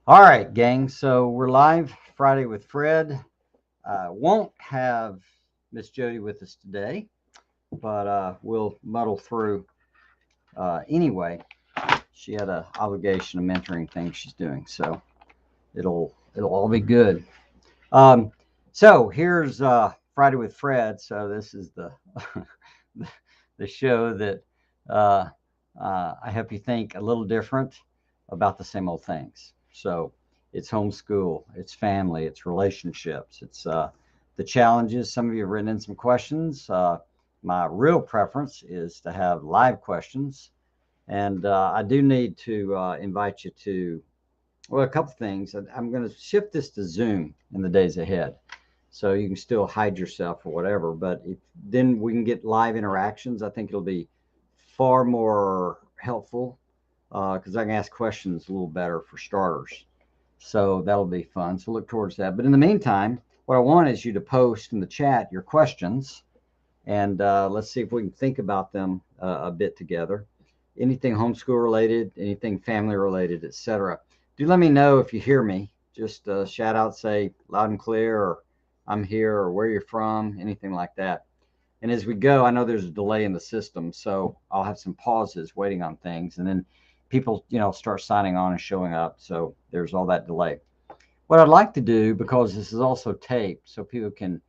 All right, gang. So we're live Friday with Fred. Won't have Miss Jody with us today, but we'll muddle through anyway. She had an obligation of mentoring things she's doing, so it'll all be good. Um, so here's Friday with Fred. So this is the the show that uh, I hope you think a little different about the same old things. So it's homeschool, it's family, it's relationships, it's the challenges. Some of you have written in some questions. My real preference is to have live questions, and I do need to invite you to, well, a couple things. I'm going to shift this to Zoom in the days ahead, so you can still hide yourself or whatever. But then we can get live interactions. I think it'll be far more helpful because I can ask questions a little better for starters. So that'll be fun. So look towards that. But in the meantime, what I want is you to post in the chat your questions, and let's see if we can think about them a bit together. Anything homeschool related, anything family related, etc. Do let me know if you hear me. Just shout out, say loud and clear, or I'm here, or where you're from, anything like that. And as we go, I know there's a delay in the system, so I'll have some pauses waiting on things, and then people, start signing on and showing up. So there's all that delay. What I'd like to do, because this is also taped, so people can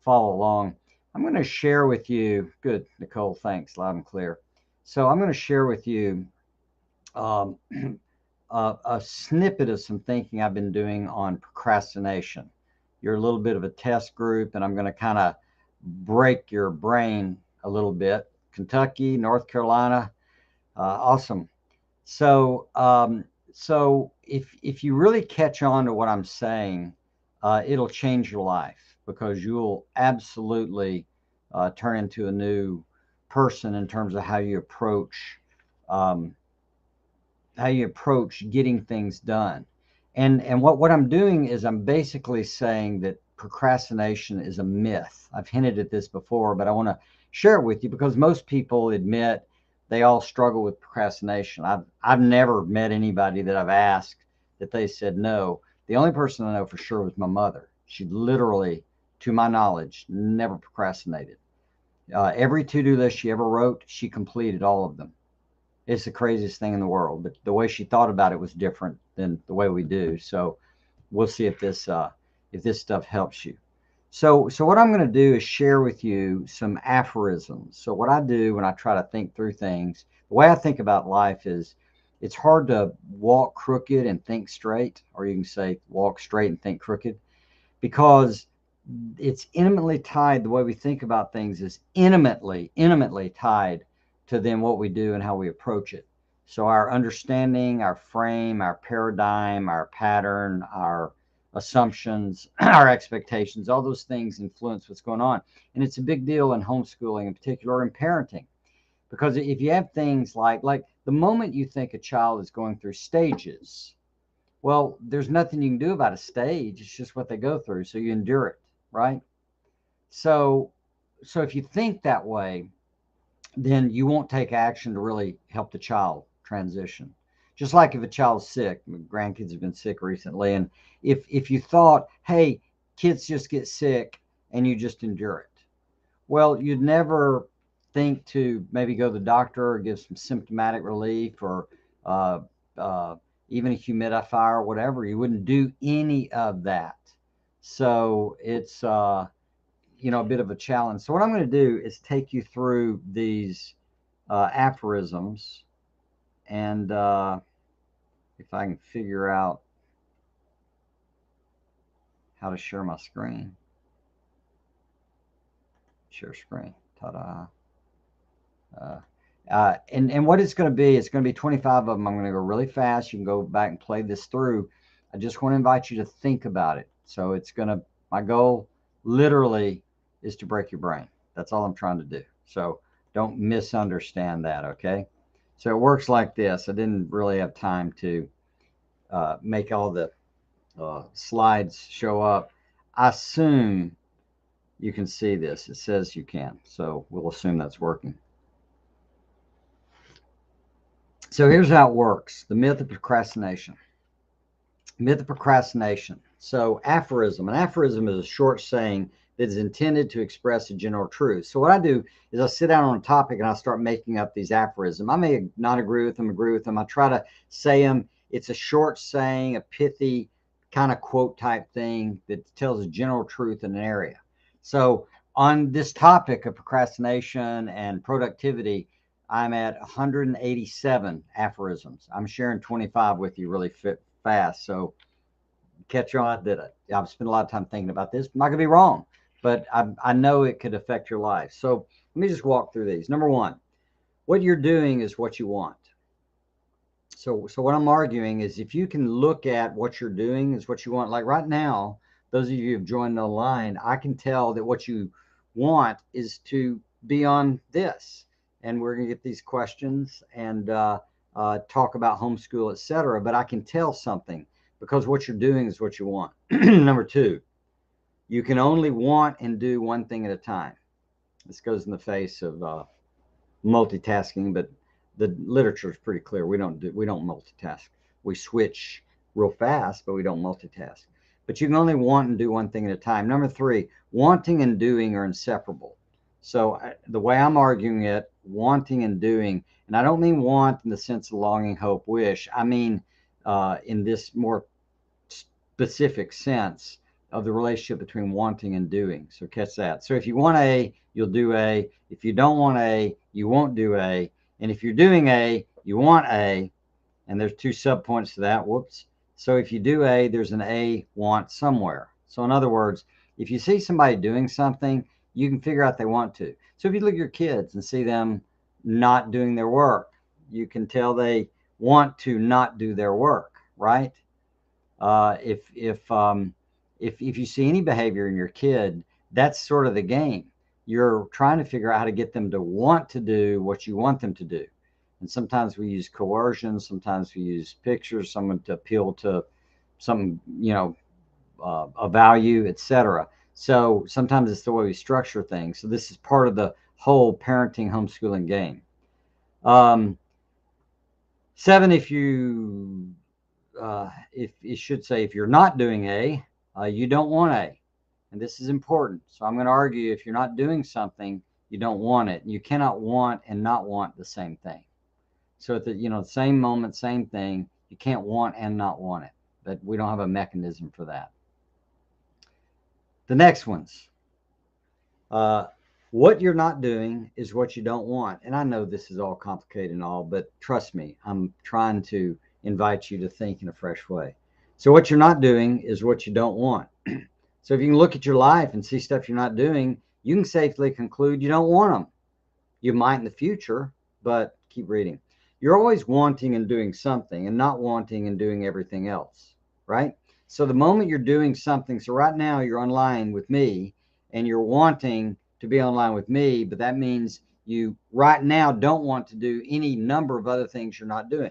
follow along, I'm going to share with you. Good, Nicole, thanks, loud and clear. So I'm going to share with you um, a snippet of some thinking I've been doing on procrastination. You're a little bit of a test group, and I'm going to kind of break your brain a little bit. Kentucky, North Carolina, awesome. So, so if you really catch on to what I'm saying, it'll change your life because you'll absolutely turn into a new person in terms of um, how you approach getting things done. And what I'm doing is I'm basically saying that procrastination is a myth. I've hinted at this before, but I want to share it with you because most people admit they all struggle with procrastination. I've never met anybody that I've asked that they said no. The only person I know for sure was my mother. She literally, to my knowledge, never procrastinated. Every to-do list she ever wrote, she completed all of them. It's the craziest thing in the world, but the way she thought about it was different than the way we do. So we'll see if this stuff helps you. So what I'm going to do is share with you some aphorisms. So what I do when I try to think through things, the way I think about life is it's hard to walk crooked and think straight, or you can say walk straight and think crooked, because it's intimately tied. The way we think about things is intimately tied to then what we do and how we approach it. So our understanding, our frame, our paradigm, our pattern, our assumptions, our expectations, all those things influence what's going on. And it's a big deal in homeschooling in particular, in parenting, because if you have things like the moment you think a child is going through stages, well, there's nothing you can do about a stage. It's just what they go through. So you endure it, right? So, so if you think that way, then you won't take action to really help the child transition. Just like if a child's sick, my grandkids have been sick recently, and if you thought, hey, kids just get sick and you just endure it, well, you'd never think to maybe go to the doctor or give some symptomatic relief or uh, uh, even a humidifier or whatever. You wouldn't do any of that. So it's a bit of a challenge. So what I'm going to do is take you through these aphorisms, and if I can figure out how to share my screen, share screen, ta-da. Uh, and what it's going to be, it's going to be 25 of them. I'm going to go really fast. You can go back and play this through. I just want to invite you to think about it. So my goal literally is to break your brain. That's all I'm trying to do. So don't misunderstand that, okay? So it works like this. I didn't really have time to make all the slides show up. I assume you can see this. It says you can. So we'll assume that's working. So here's how it works. The myth of procrastination. Myth of procrastination. So aphorism. An aphorism is a short saying that is intended to express a general truth. So what I do is I sit down on a topic and I start making up these aphorisms. I may not agree with them. I try to say them. It's a short saying, a pithy kind of quote type thing that tells a general truth in an area. So on this topic of procrastination and productivity, I'm at 187 aphorisms. I'm sharing 25 with you really fast. So catch on that I've spent a lot of time thinking about this. I'm not going to be wrong, but I know it could affect your life. So let me just walk through these. Number one, what you're doing is what you want. So what I'm arguing is if you can look at what you're doing is what you want. Like right now, those of you who have joined online, I can tell that what you want is to be on this. And we're going to get these questions and talk about homeschool, etc. But I can tell something because what you're doing is what you want. Number two, you can only want and do one thing at a time. This goes in the face of multitasking, but the literature is pretty clear. We don't multitask. We switch real fast, but we don't multitask. But you can only want and do one thing at a time. Number three, wanting and doing are inseparable. So the way I'm arguing it, wanting and doing, and I don't mean want in the sense of longing, hope, wish. I mean in this more specific sense of the relationship between wanting and doing. So catch that. So if you want A, you'll do A. If you don't want A, you won't do A. And if you're doing A, you want A. And there's two subpoints to that. Whoops. So if you do A, there's an A want somewhere. So in other words, if you see somebody doing something, you can figure out they want to. So if you look at your kids and see them not doing their work, you can tell they want to not do their work, right? If you see any behavior in your kid, that's sort of the game. You're trying to figure out how to get them to want to do what you want them to do. And sometimes we use coercion, sometimes we use pictures, someone to appeal to some, a value, etc. So sometimes it's the way we structure things. So this is part of the whole parenting homeschooling game. 7, if it should say, if you're not doing A, you don't want A. And this is important. So I'm going to argue if you're not doing something, you don't want it. You cannot want and not want the same thing. So at the same moment, same thing, you can't want and not want it. But we don't have a mechanism for that. The next ones. What you're not doing is what you don't want. And I know this is all complicated and all, but trust me, I'm trying to invite you to think in a fresh way. So what you're not doing is what you don't want. So if you can look at your life and see stuff you're not doing, you can safely conclude you don't want them. You might in the future, but keep reading. You're always wanting and doing something and not wanting and doing everything else, right? So the moment you're doing something, so right now you're online with me and you're wanting to be online with me, but that means you right now don't want to do any number of other things you're not doing.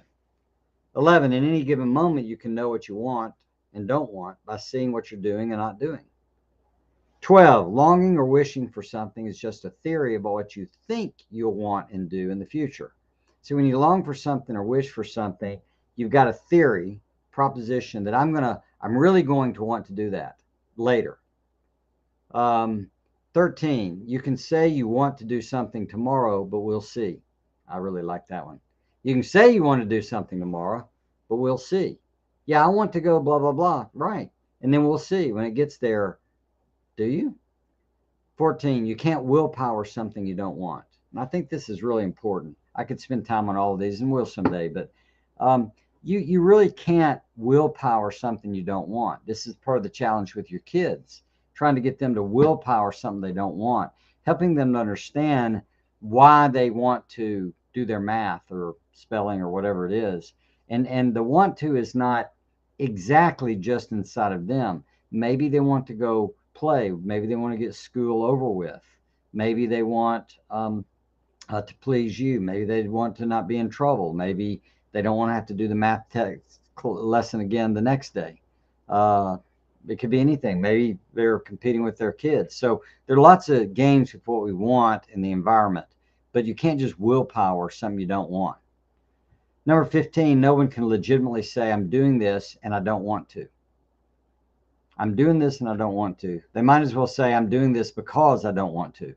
11, in any given moment, you can know what you want and don't want by seeing what you're doing and not doing. 12, longing or wishing for something is just a theory about what you think you'll want and do in the future. So when you long for something or wish for something, you've got a theory, proposition that I'm really going to want to do that later. 13, you can say you want to do something tomorrow, but we'll see. I really like that one. You can say you want to do something tomorrow, but we'll see. Yeah, I want to go blah, blah, blah. Right. And then we'll see when it gets there. Do you? 14, you can't willpower something you don't want. And I think this is really important. I could spend time on all of these and will someday, but you really can't willpower something you don't want. This is part of the challenge with your kids, trying to get them to willpower something they don't want, helping them to understand why they want to do their math or spelling or whatever it is. And the want to is not exactly just inside of them. Maybe they want to go play. Maybe they want to get school over with. Maybe they want to please you. Maybe they want to not be in trouble. Maybe they don't want to have to do the math lesson again the next day. It could be anything. Maybe they're competing with their kids. So there are lots of games with what we want in the environment, but you can't just willpower something you don't want. Number 15, no one can legitimately say, I'm doing this and I don't want to. I'm doing this and I don't want to. They might as well say, I'm doing this because I don't want to.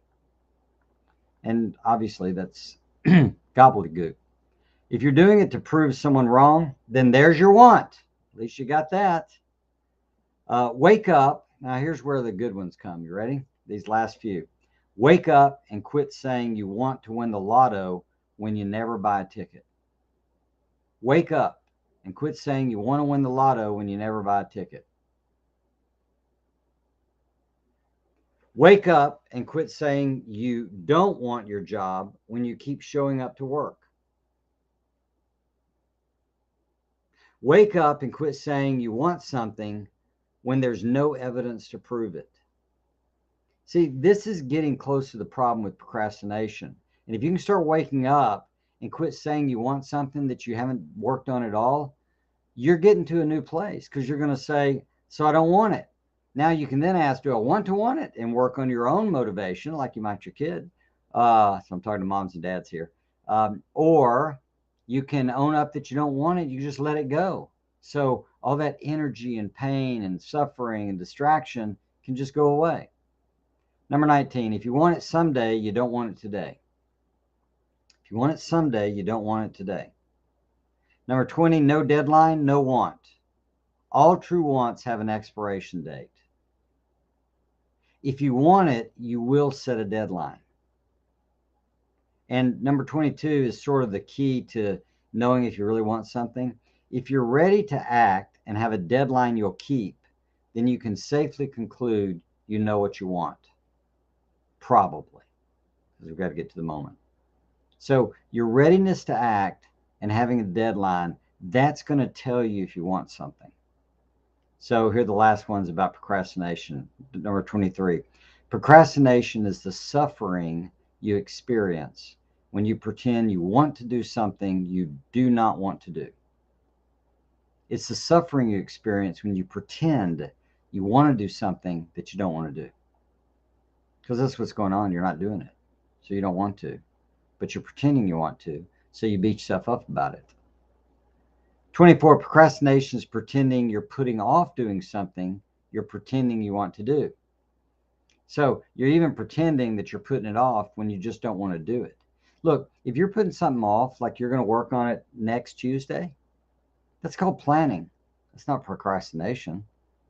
And obviously that's gobbledygook. If you're doing it to prove someone wrong, then there's your want. At least you got that. Wake up. Now here's where the good ones come. You ready? These last few. Wake up and quit saying you want to win the lotto when you never buy a ticket. Wake up and quit saying you want to win the lotto when you never buy a ticket. Wake up and quit saying you don't want your job when you keep showing up to work. Wake up and quit saying you want something when there's no evidence to prove it. See, this is getting close to the problem with procrastination. And if you can start waking up and quit saying you want something that you haven't worked on at all, you're getting to a new place, because you're going to say, so I don't want it. Now you can then ask, do I want to want it? And work on your own motivation like you might your kid. So I'm talking to moms and dads here. Or you can own up that you don't want it. You just let it go. So all that energy and pain and suffering and distraction can just go away. Number 19, if you want it someday, you don't want it today. If you want it someday, you don't want it today. Number 20, no deadline, no want. All true wants have an expiration date. If you want it, you will set a deadline. And number 22 is sort of the key to knowing if you really want something. If you're ready to act and have a deadline you'll keep, then you can safely conclude you know what you want. Probably, because we've got to get to the moment. So your readiness to act and having a deadline, that's going to tell you if you want something. So here are the last ones about procrastination. Number 23. Procrastination is the suffering you experience when you pretend you want to do something you do not want to do. It's the suffering you experience when you pretend you want to do something that you don't want to do. Because that's what's going on. You're not doing it. So you don't want to. But you're pretending you want to. So you beat yourself up about it. 24, procrastination is pretending you're putting off doing something you're pretending you want to do. So you're even pretending that you're putting it off when you just don't want to do it. Look, if you're putting something off, like you're going to work on it next Tuesday, that's called planning. That's not procrastination.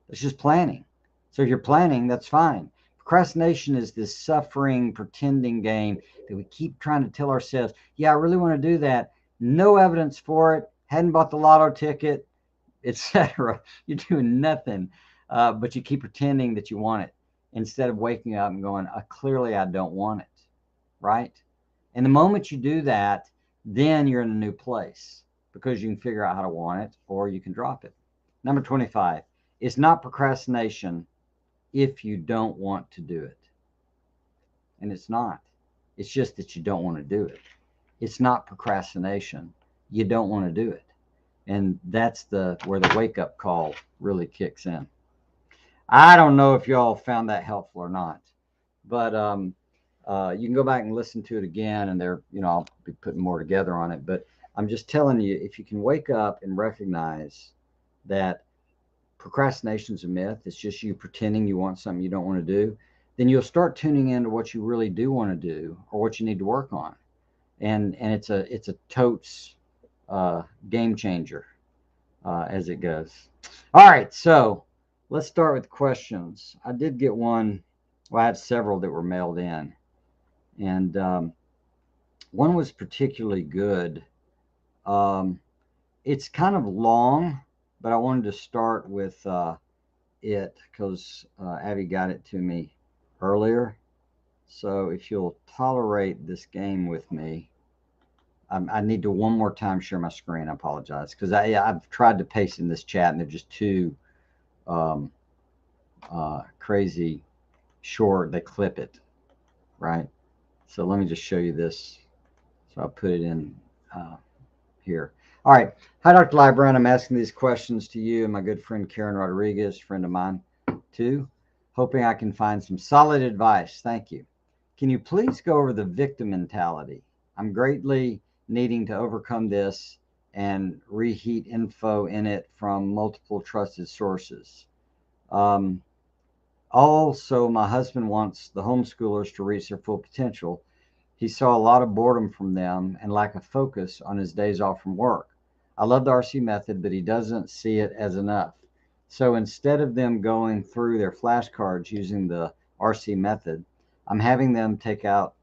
It's just planning. So if you're planning, that's fine. Procrastination is this suffering, pretending game that we keep trying to tell ourselves, yeah, I really want to do that. No evidence for it. Hadn't bought the lotto ticket, etc. You're doing nothing, but you keep pretending that you want it instead of waking up and going, clearly I don't want it, right? And the moment you do that, then you're in a new place, because you can figure out how to want it, or you can drop it. Number 25, it's not procrastination if you don't want to do it. And it's not. It's just that you don't want to do it. It's not procrastination. You don't want to do it. And that's where the wake-up call really kicks in. I don't know if y'all found that helpful or not, but you can go back and listen to it again, and I'll be putting more together on it. But I'm just telling you, if you can wake up and recognize that procrastination is a myth, it's just you pretending you want something you don't want to do, then you'll start tuning into what you really do want to do, or what you need to work on. And it's a totes game changer as it goes. All right, so let's start with questions. I did get one. Well, I have several that were mailed in, and one was particularly good. It's kind of long, but I wanted to start with it because Abby got it to me earlier. So if you'll tolerate this game with me, I need to one more time share my screen. I apologize, because I've tried to paste in this chat, and they're just too crazy short. They clip it, right? So let me just show you this. So I'll put it in here. All right. Hi, Dr. Lybrand. I'm asking these questions to you and my good friend Karen Rodriguez, friend of mine too, hoping I can find some solid advice. Thank you. Can you please go over the victim mentality? I'm greatly needing to overcome this and reheat info in it from multiple trusted sources. Um, Also, my husband wants the homeschoolers to reach their full potential. He saw a lot of boredom from them and lack of focus on his days off from work. I love the RC method, but he doesn't see it as enough. So instead of them going through their flashcards using the RC method, I'm having them take out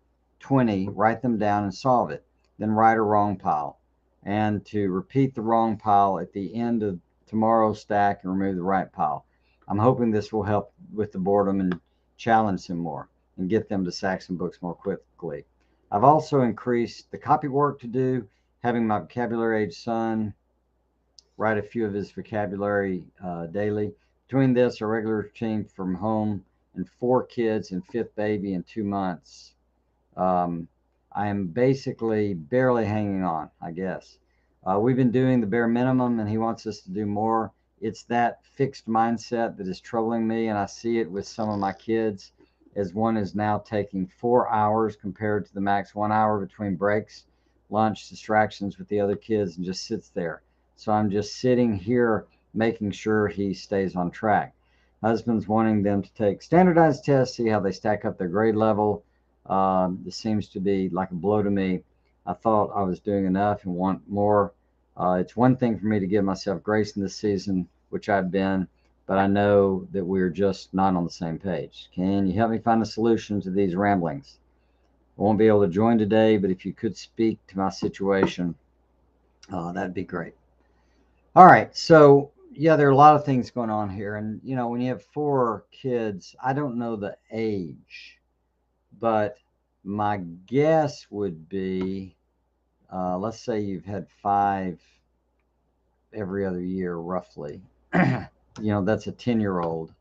20, write them down, and solve it, then write a wrong pile, and to repeat the wrong pile at the end of tomorrow's stack and remove the right pile. I'm hoping this will help with the boredom and challenge them more and get them to Saxon books more quickly. I've also increased the copy work to do, having my vocabulary age son write a few of his vocabulary daily. Between this, a regular routine from home, and 4 kids and fifth baby in 2 months, um, I am basically barely hanging on, I guess. We've been doing the bare minimum, and he wants us to do more. It's that fixed mindset that is troubling me, and I see it with some of my kids, as one is now taking 4 hours compared to the max 1 hour between breaks, lunch, distractions with the other kids, and just sits there. So I'm just sitting here making sure he stays on track. Husband's wanting them to take standardized tests, see how they stack up their grade level. This seems to be like a blow to me. I thought I was doing enough and want more. It's one thing for me to give myself grace in this season, which I've been, but I know that we're just not on the same page. Can you help me find a solution to these ramblings? I won't be able to join today, but if you could speak to my situation, that'd be great. All right. So, yeah, there are a lot of things going on here. And, when you have 4 kids, I don't know the age, but my guess would be, let's say you've had 5 every other year, roughly. That's a 10-year-old,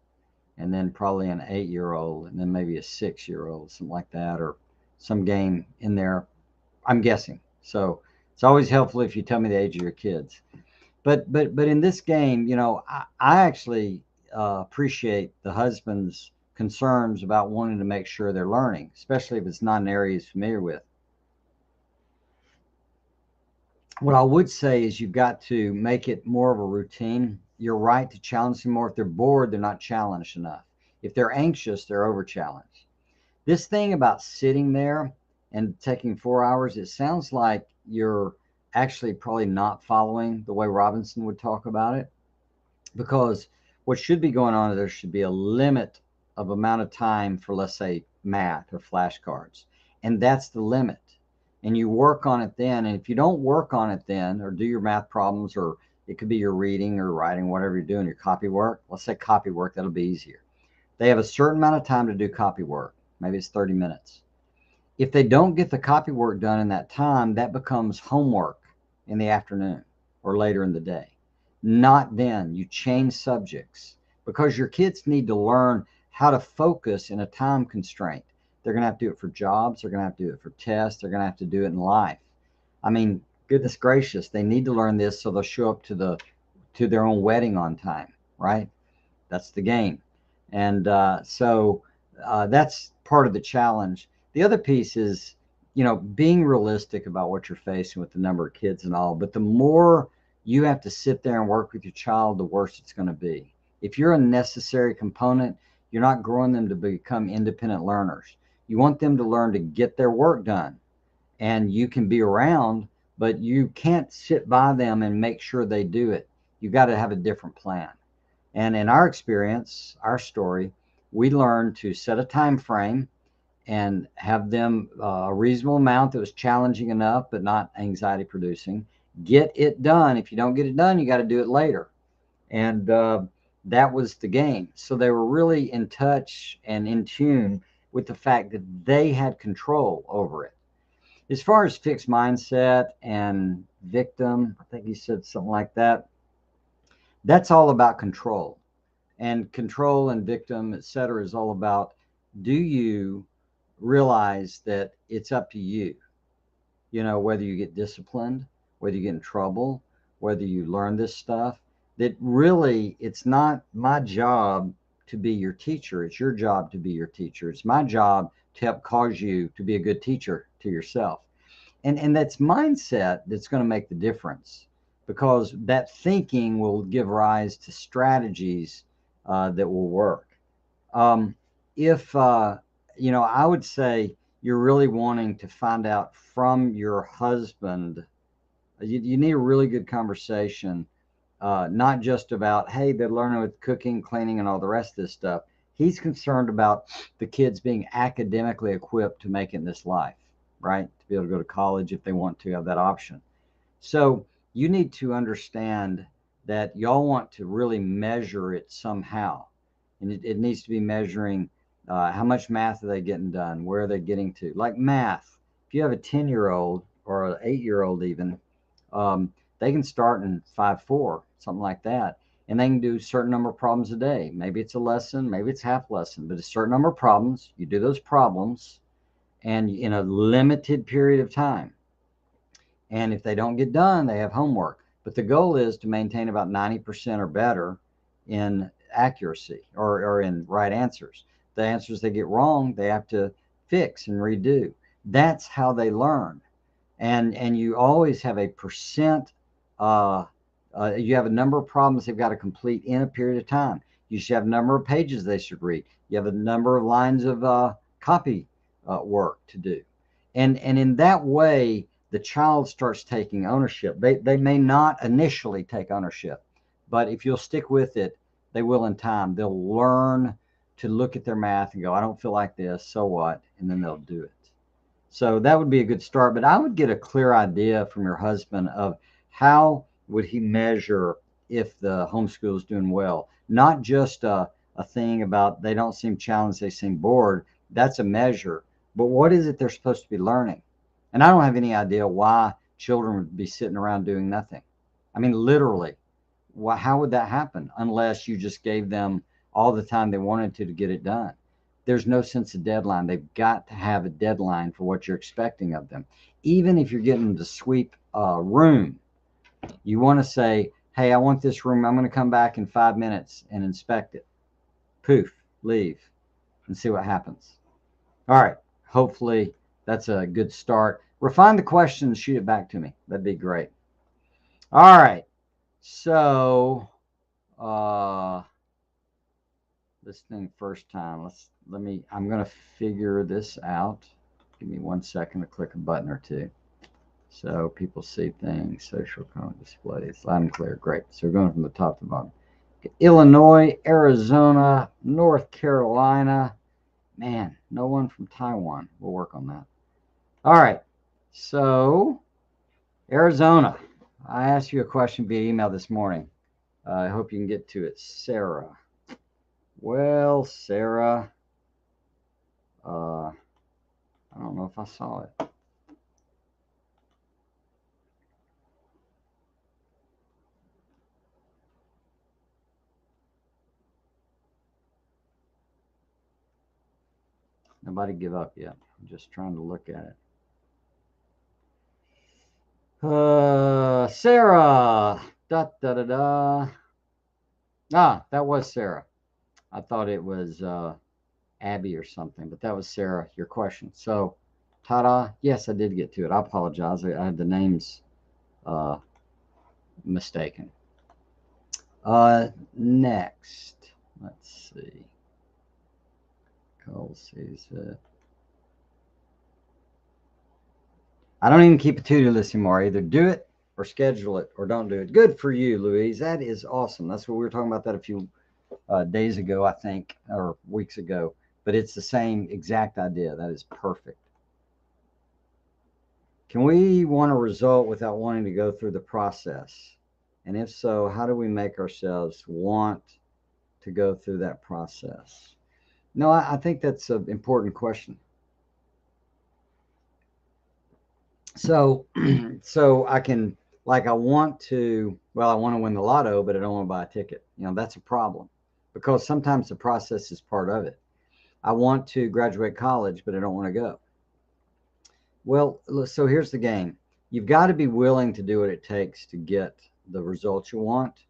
and then probably an 8-year-old, and then maybe a 6-year-old, something like that, or some game in there. I'm guessing. So it's always helpful if you tell me the age of your kids. But in this game, I actually appreciate the husband's concerns about wanting to make sure they're learning, especially if it's not an area he's familiar with. What I would say is you've got to make it more of a routine. You're right to challenge them more. If they're bored, they're not challenged enough. If they're anxious, they're over challenged. This thing about sitting there and taking 4 hours, it sounds like you're actually probably not following the way Robinson would talk about it, because what should be going on is there should be a limit of amount of time for, let's say, math or flashcards, and that's the limit. And you work on it then. And if you don't work on it then, or do your math problems, or it could be your reading or writing, whatever you're doing, your copy work, let's say copy work, that'll be easier. They have a certain amount of time to do copy work. Maybe it's 30 minutes. If they don't get the copy work done in that time, that becomes homework in the afternoon or later in the day. Not then. You change subjects, because your kids need to learn how to focus in a time constraint. They're going to have to do it for jobs. They're going to have to do it for tests. They're going to have to do it in life. I mean, goodness gracious, they need to learn this so they'll show up to their own wedding on time, right? That's the game. And that's part of the challenge. The other piece is, being realistic about what you're facing with the number of kids and all. But the more you have to sit there and work with your child, the worse it's going to be. If you're a necessary component, you're not growing them to become independent learners. You want them to learn to get their work done. And you can be around, but you can't sit by them and make sure they do it. You got to have a different plan. And in our experience, our story, we learned to set a time frame and have them a reasonable amount that was challenging enough but not anxiety producing. Get it done. If you don't get it done, you got to do it later. And that was the game. So they were really in touch and in tune with the fact that they had control over it. As far as fixed mindset and victim, I think he said something like that. That's all about control. And control and victim, et cetera, is all about, do you realize that it's up to you? Whether you get disciplined, whether you get in trouble, whether you learn this stuff, that really it's not my job to be your teacher. It's your job to be your teacher. It's my job to help cause you to be a good teacher to yourself. And that's mindset that's going to make the difference. because that thinking will give rise to strategies that will work. Um, if I would say you're really wanting to find out from your husband, you need a really good conversation, not just about, hey, they're learning with cooking, cleaning, and all the rest of this stuff. He's concerned about the kids being academically equipped to make it in this life, right? To be able to go to college if they want to have that option. So you need to understand that y'all want to really measure it somehow. And it needs to be measuring how much math are they getting done? Where are they getting to? Like math, if you have a 10-year-old or an 8-year-old even, they can start in 5-4, something like that. And they can do a certain number of problems a day. Maybe it's a lesson, maybe it's half lesson, but a certain number of problems. You do those problems and in a limited period of time. And if they don't get done, they have homework. But the goal is to maintain about 90% or better in accuracy or in right answers. The answers they get wrong, they have to fix and redo. That's how they learn. And you always have a percent. You have a number of problems they've got to complete in a period of time. You should have a number of pages they should read. You have a number of lines of copy work to do, and in that way the child starts taking ownership. They may not initially take ownership, but if you'll stick with it, they will in time. They'll learn to look at their math and go, I don't feel like this, so what? And then they'll do it. So that would be a good start. But I would get a clear idea from your husband of how would he measure if the homeschool is doing well. Not just a thing about they don't seem challenged, they seem bored. That's a measure. But what is it they're supposed to be learning? And I don't have any idea why children would be sitting around doing nothing. I mean, literally, how would that happen unless you just gave them all the time they wanted to get it done? There's no sense of deadline. They've got to have a deadline for what you're expecting of them. Even if you're getting them to sweep a room, you want to say, hey, I want this room. I'm going to come back in 5 minutes and inspect it. Poof, leave and see what happens. All right. Hopefully that's a good start. Refine the questions, shoot it back to me. That'd be great. All right. So, this thing first time. I'm going to figure this out. Give me 1 second to click a button or two. So people see things, social comment displays, loud and clear. Great. So we're going from the top to the bottom. Illinois, Arizona, North Carolina. Man, no one from Taiwan. We'll work on that. All right. So Arizona. I asked you a question via email this morning. I hope you can get to it. Sarah. Well, Sarah, I don't know if I saw it. Nobody give up yet. I'm just trying to look at it. Sarah. Da da da da. Ah, that was Sarah. I thought it was Abby or something, but that was Sarah, your question. So, ta-da. Yes, I did get to it. I apologize. I had the names mistaken. Next. Let's see. Cole sees it. I don't even keep a to-do list anymore. Either do it or schedule it or don't do it. Good for you, Louise. That is awesome. That's what we were talking about that a few days ago, I think, or weeks ago. But it's the same exact idea. That is perfect. Can we want a result without wanting to go through the process? And if so, how do we make ourselves want to go through that process? No, I think that's an important question. So, so I can, like, I want to win the lotto, but I don't want to buy a ticket. That's a problem because sometimes the process is part of it. I want to graduate college, but I don't want to go. Well, so here's the game. You've got to be willing to do what it takes to get the results you want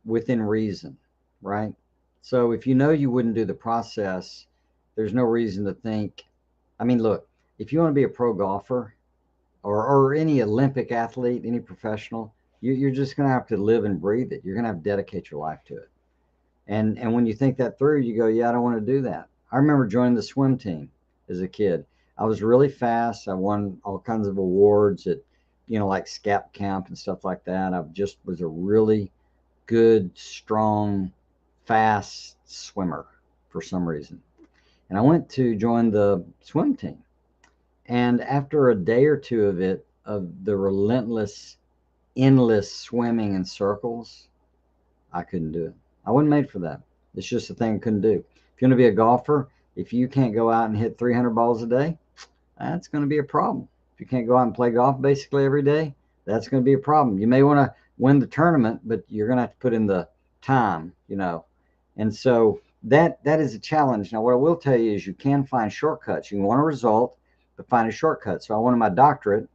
within reason, right? So if you know you wouldn't do the process, there's no reason to think. I mean, look, if you want to be a pro golfer or any Olympic athlete, any professional, You're just going to have to live and breathe it. You're going to have to dedicate your life to it. And when you think that through, you go, yeah, I don't want to do that. I remember joining the swim team as a kid. I was really fast. I won all kinds of awards at, like SCAP camp and stuff like that. I just was a really good, strong, fast swimmer for some reason. And I went to join the swim team. And after a day or two of it, of the relentless, endless swimming in circles, I couldn't do it. I wasn't made for that. It's just a thing I couldn't do. If you're going to be a golfer, if you can't go out and hit 300 balls a day, that's going to be a problem. If you can't go out and play golf basically every day, that's going to be a problem. You may want to win the tournament, but you're going to have to put in the time. And so that is a challenge. Now, what I will tell you is you can find shortcuts. You can want a result, but find a shortcut. So I wanted my doctorate,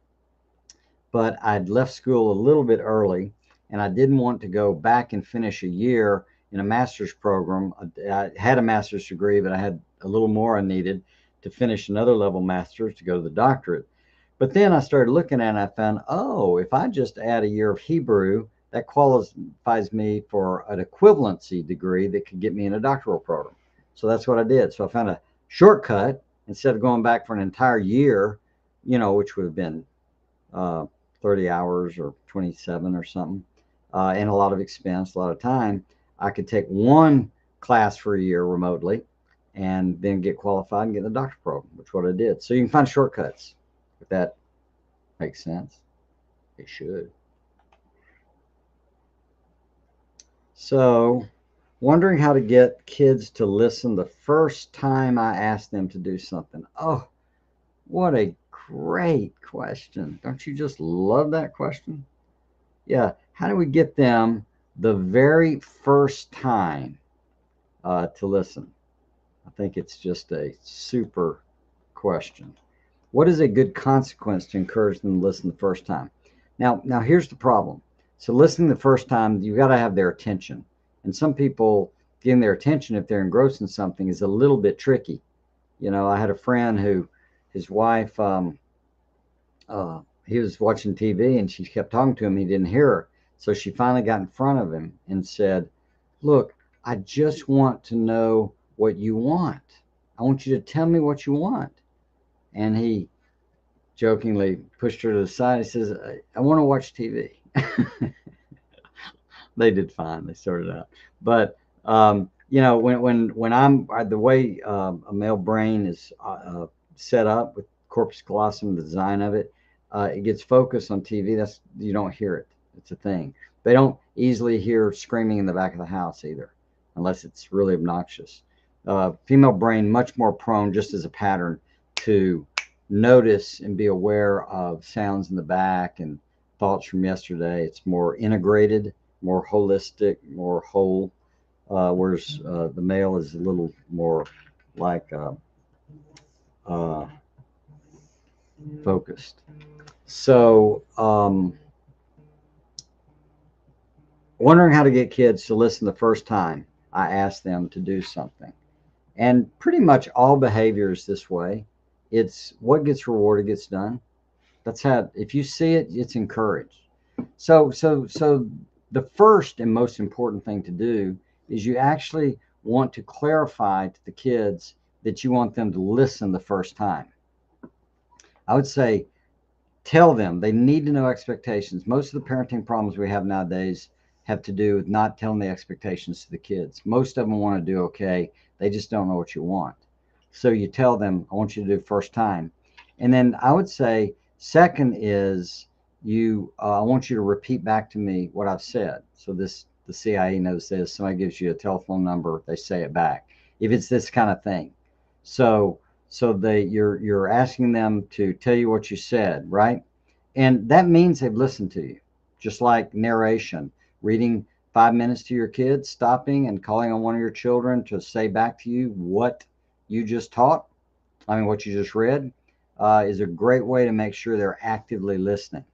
but I'd left school a little bit early, and I didn't want to go back and finish a year in a master's program. I had a master's degree, but I had a little more I needed to finish another level master's to go to the doctorate. But then I started looking at it and I found, oh, if I just add a year of Hebrew, that qualifies me for an equivalency degree that could get me in a doctoral program. So that's what I did. So I found a shortcut instead of going back for an entire year, which would have been 30 hours or 27 or something, and a lot of expense, a lot of time. I could take one class for a year remotely and then get qualified and get in the doctor program, which is what I did. So you can find shortcuts. If that makes sense, it should. So, wondering how to get kids to listen the first time I ask them to do something. Oh, what a great question. Don't you just love that question? Yeah. How do we get them the very first time to listen? I think it's just a super question. What is a good consequence to encourage them to listen the first time? Now here's the problem. So listening the first time, you got to have their attention. And some people getting their attention if they're engrossed in something is a little bit tricky. I had a friend who his wife he was watching TV and she kept talking to him. He didn't hear her. So she finally got in front of him and said, "Look, I just want to know what you want. I want you to tell me what you want." And he jokingly pushed her to the side. He says, "I want to watch TV." They did fine. They sorted out. But when I'm the way a male brain is set up with corpus callosum, the design of it, it gets focused on TV. You don't hear it. It's a thing. They don't easily hear screaming in the back of the house either, unless it's really obnoxious. Female brain much more prone, just as a pattern, to notice and be aware of sounds in the back and thoughts from yesterday. It's more integrated, more holistic, more whole, whereas the male is a little more like focused. So, wondering how to get kids to listen the first time I ask them to do something. And pretty much all behavior is this way. It's what gets rewarded gets done. That's how, if you see it, it's encouraged. So the first and most important thing to do is you actually want to clarify to the kids that you want them to listen the first time. I would say tell them they need to know expectations. Most of the parenting problems we have nowadays have to do with not telling the expectations to the kids. Most of them want to do okay. They just don't know what you want. So you tell them, I want you to do first time. And then I would say second is I want you to repeat back to me what I've said. So the CIA knows this. Somebody gives you a telephone number, they say it back. If it's this kind of thing. So you're asking them to tell you what you said, right? And that means they've listened to you. Just like narration, reading 5 minutes to your kids, stopping and calling on one of your children to say back to you what you just taught, what you just read, is a great way to make sure they're actively listening.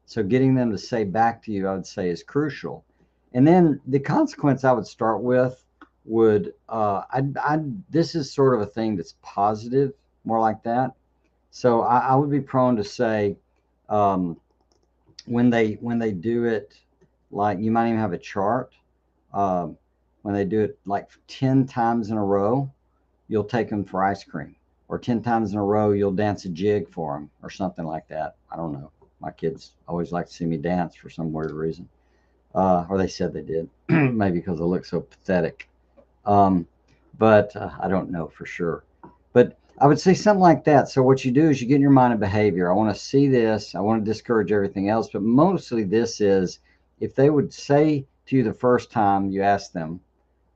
So getting them to say back to you, I would say, is crucial. And then the consequence I would start with would, this is sort of a thing that's positive, more like that. So I would be prone to say, when they do it, like you might even have a chart. Um, when they do it like 10 times in a row, you'll take them for ice cream, or 10 times in a row you'll dance a jig for them or something like that. I don't know. My kids always like to see me dance for some weird reason, or they said they did. Maybe because I look so pathetic. um, but I don't know for sure. But I would say something like that. So what you do is you get in your mind a behavior. I want to see this. I want to discourage everything else. But mostly this is, if they would say to you the first time you ask them,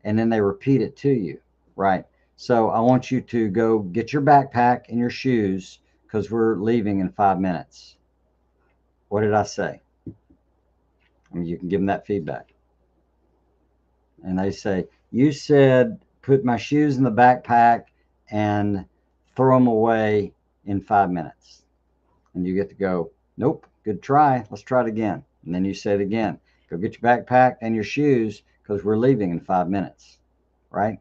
and then they repeat it to you, right? So I want you to go get your backpack and your shoes because we're leaving in 5 minutes. What did I say? I mean, you can give them that feedback. And they say, you said put my shoes in the backpack and throw them away in 5 minutes. And you get to go, nope, good try. Let's try it again. And then you say it again. Go get your backpack and your shoes because we're leaving in 5 minutes, right?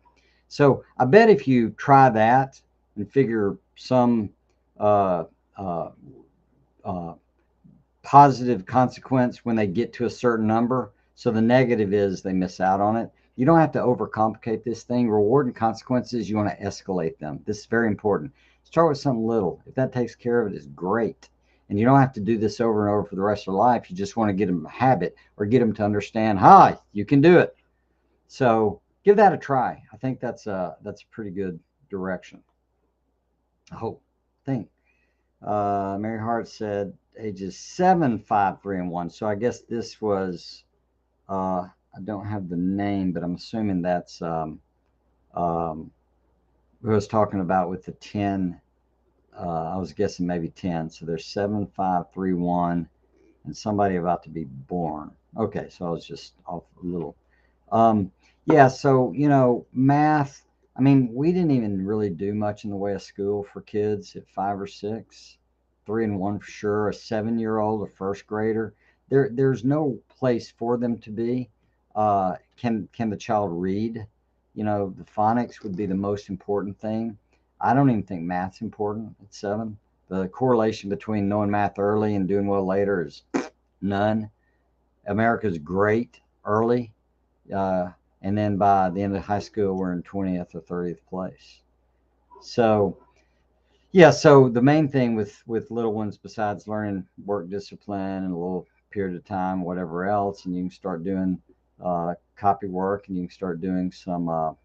So I bet if you try that and figure some uh, uh, uh, positive consequence when they get to a certain number. So the negative is they miss out on it. You don't have to overcomplicate this thing. Reward and consequences, you want to escalate them. This is very important. Start with something little. If that takes care of it, it's great. And you don't have to do this over and over for the rest of their life. You just want to get them a habit or get them to understand, hi, you can do it. So give that a try. I think that's a pretty good direction. I hope. Think. Mary Hart said ages 7, 5, 3, and 1. So I guess this was, I don't have the name, but I'm assuming that's who I was talking about with the 10. I was guessing maybe 10. So there's 7, 5, 3, 1, and somebody about to be born. Okay, so I was just off a little. Um, yeah, so, math. I mean, we didn't even really do much in the way of school for kids at 5 or 6, 3 and 1 for sure. A 7-year-old, a first grader, there's no place for them to be. Can the child read? The phonics would be the most important thing. I don't even think math's important at 7. The correlation between knowing math early and doing well later is none. America's great early, uh, and then by the end of high school, we're in 20th or 30th place. So, yeah. So the main thing with little ones, besides learning work discipline and a little period of time, whatever else, and you can start doing copy work, and you can start doing some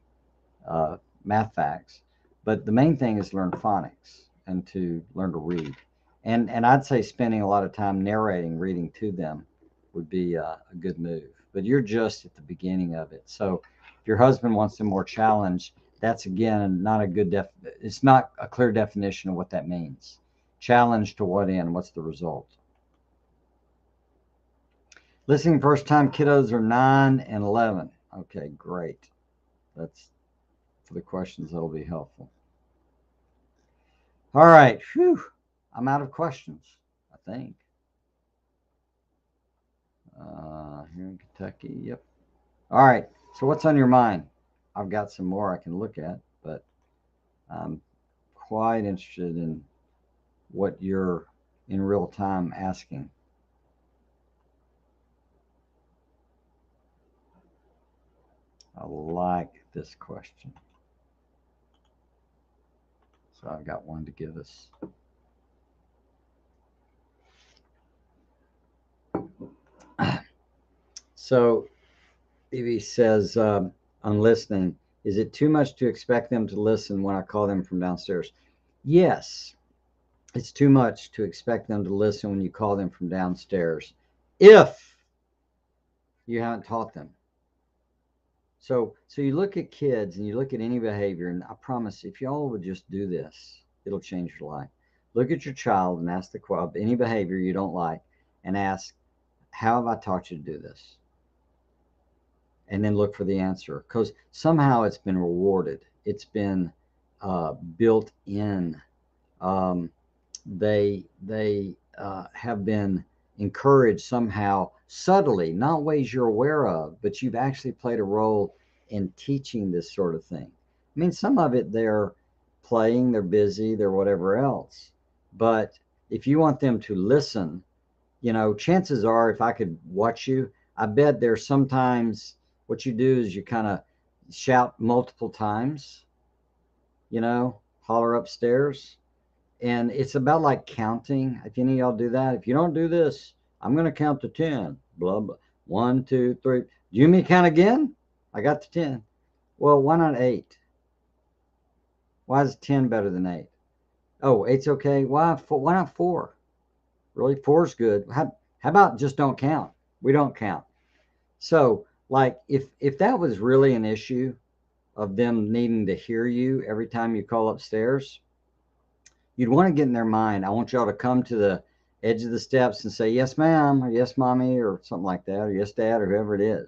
math facts. But the main thing is learn phonics and to learn to read. And I'd say spending a lot of time narrating, reading to them would be a good move. But you're just at the beginning of it. So if your husband wants some more challenge, that's again not a good it's not a clear definition of what that means. Challenge to what end? What's the result? Listening first time kiddos are 9 and 11. Okay, great. That's for the questions that'll be helpful. All right. Whew. I'm out of questions, I think. Here in Kentucky. Yep. All right. So what's on your mind? I've got some more I can look at, but I'm quite interested in what you're in real time asking. I like this question. So I've got one to give us. So Evie says, on listening, is it too much to expect them to listen when I call them from downstairs? Yes, it's too much to expect them to listen when you call them from downstairs if you haven't taught them. So you look at kids and you look at any behavior, and I promise if y'all would just do this, it'll change your life. Look at your child and ask any behavior you don't like, and ask, how have I taught you to do this? And then look for the answer, because somehow it's been rewarded. It's been built in. Um, they have been encouraged somehow, subtly, not ways you're aware of, but you've actually played a role in teaching this sort of thing. I mean, some of it they're playing, they're busy, they're whatever else. But if you want them to listen, You know, chances are, if I could watch you, I bet there's sometimes what you do is you kind of shout multiple times, you know, holler upstairs. And it's about like counting. If any of y'all do that, if you don't do this, I'm going to count to 10. Blah, blah. 1, 2, 3. Do you mean count again? I got to 10. Well, why not 8? Why is 10 better than 8? Oh, 8's okay. Why not 4? Really? 4's good. How about just don't count? We don't count. So, like, if that was really an issue of them needing to hear you every time you call upstairs, you'd want to get in their mind. I want y'all to come to the edge of the steps and say, yes, ma'am, or yes, mommy, or something like that, or yes, dad, or whoever it is.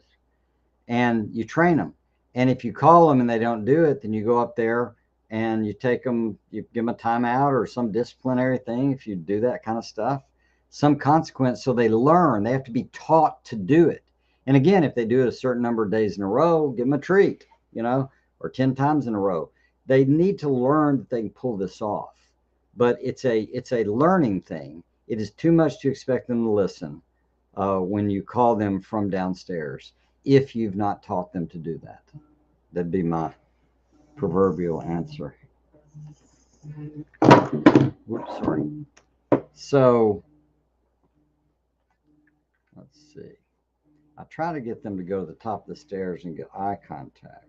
And you train them. And if you call them and they don't do it, then you go up there and you take them, you give them a timeout or some disciplinary thing. If you do that kind of stuff, some consequence. So they learn, they have to be taught to do it. And again, if they do it a certain number of days in a row, give them a treat, you know, or 10 times in a row. They need to learn that they can pull this off. But it's a learning thing. It is too much to expect them to listen when you call them from downstairs if you've not taught them to do that. That'd be my proverbial answer. Whoops, sorry. So let's see. I try to get them to go to the top of the stairs and get eye contact.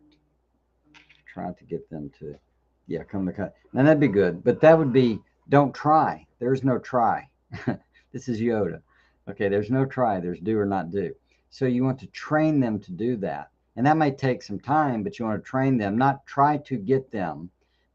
Try to get them to, yeah, come to cut. And that'd be good. But that would be, don't try. There's no try. This is Yoda. Okay, there's no try. There's do or not do. So you want to train them to do that. And that might take some time, but you want to train them, not try to get them,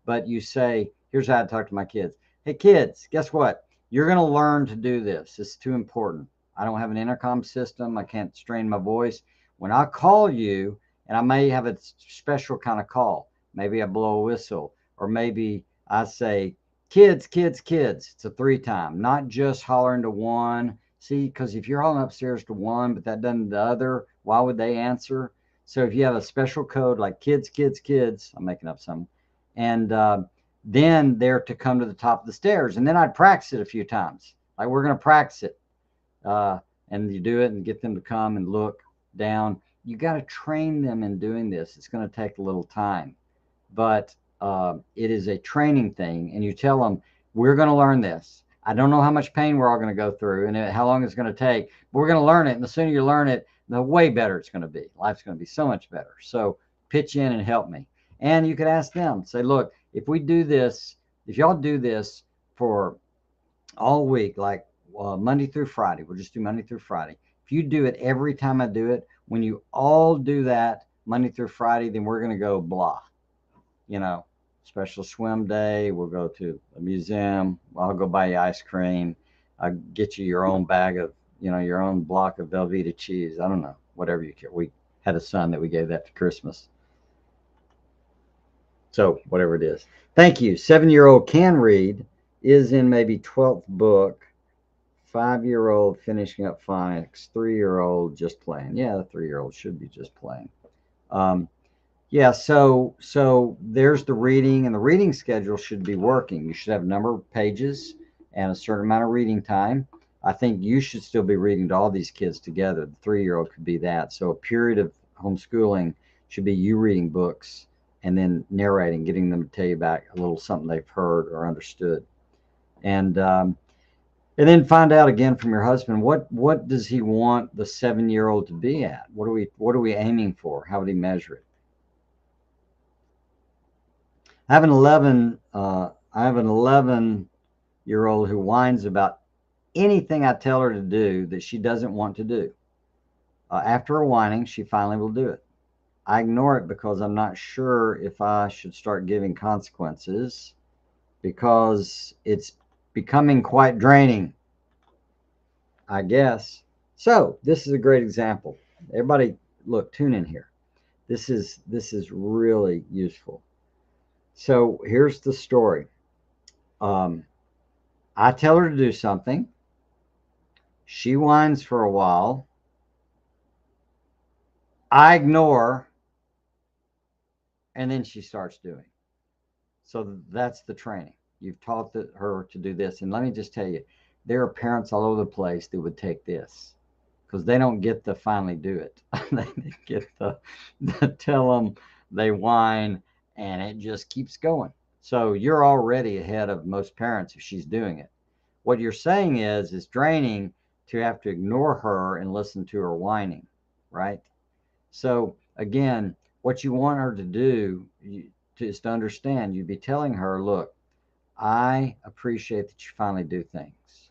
but you say, here's how I talk to my kids. Hey, kids, guess what? You're going to learn to do this. It's too important. I don't have an intercom system. I can't strain my voice. When I call you, and I may have a special kind of call, maybe I blow a whistle, or maybe I say, kids, kids, kids. It's a 3 time, not just hollering to 1. See, because if you're hollering upstairs to 1, but that doesn't the other, why would they answer? So if you have a special code like kids, kids, kids, I'm making up some, and then they're to come to the top of the stairs. And then I'd practice it a few times. Like we're going to practice it. And you do it and get them to come and look down. You got to train them in doing this. It's going to take a little time, but it is a training thing. And you tell them, we're going to learn this. I don't know how much pain we're all going to go through and how long it's going to take, but we're going to learn it. And the sooner you learn it, the way better it's going to be. Life's going to be so much better. So pitch in and help me. And you could ask them, say, look, if we do this, if y'all do this for all week, like Monday through Friday, we'll just do Monday through Friday. If you do it every time I do it, when you all do that Monday through Friday, then we're going to go blah, you know, special swim day. We'll go to a museum. I'll go buy you ice cream. I'll get you your own bag of, you know, your own block of Velveeta cheese. I don't know, whatever you care. We had a son that we gave that to Christmas. So whatever it is. Thank you. 7-year-old can read, is in maybe 12th book. 5-year-old finishing up phonics. 3-year-old just playing. Yeah, the 3-year-old should be just playing. Yeah, so there's the reading, and the reading schedule should be working. You should have a number of pages and a certain amount of reading time. I think you should still be reading to all these kids together. The 3-year-old could be that. So a period of homeschooling should be you reading books and then narrating, getting them to tell you back a little something they've heard or understood. And then find out again from your husband, what does he want the 7-year-old to be at? What are we aiming for? How would he measure it? I have an 11-year-old who whines about anything I tell her to do that she doesn't want to do. After a whining, she finally will do it. I ignore it because I'm not sure if I should start giving consequences because it's becoming quite draining, I guess. So this is a great example. Everybody, look, tune in here. This is really useful. So here's the story. I tell her to do something. She whines for a while. I ignore, and then she starts doing. So that's the training. You've taught her to do this. And let me just tell you, there are parents all over the place that would take this because they don't get to finally do it. They get the tell them, they whine, and it just keeps going. So you're already ahead of most parents if she's doing it. What you're saying is it's draining to have to ignore her and listen to her whining, right? So again, what you want her to do is to understand. You'd be telling her, look, I appreciate that you finally do things.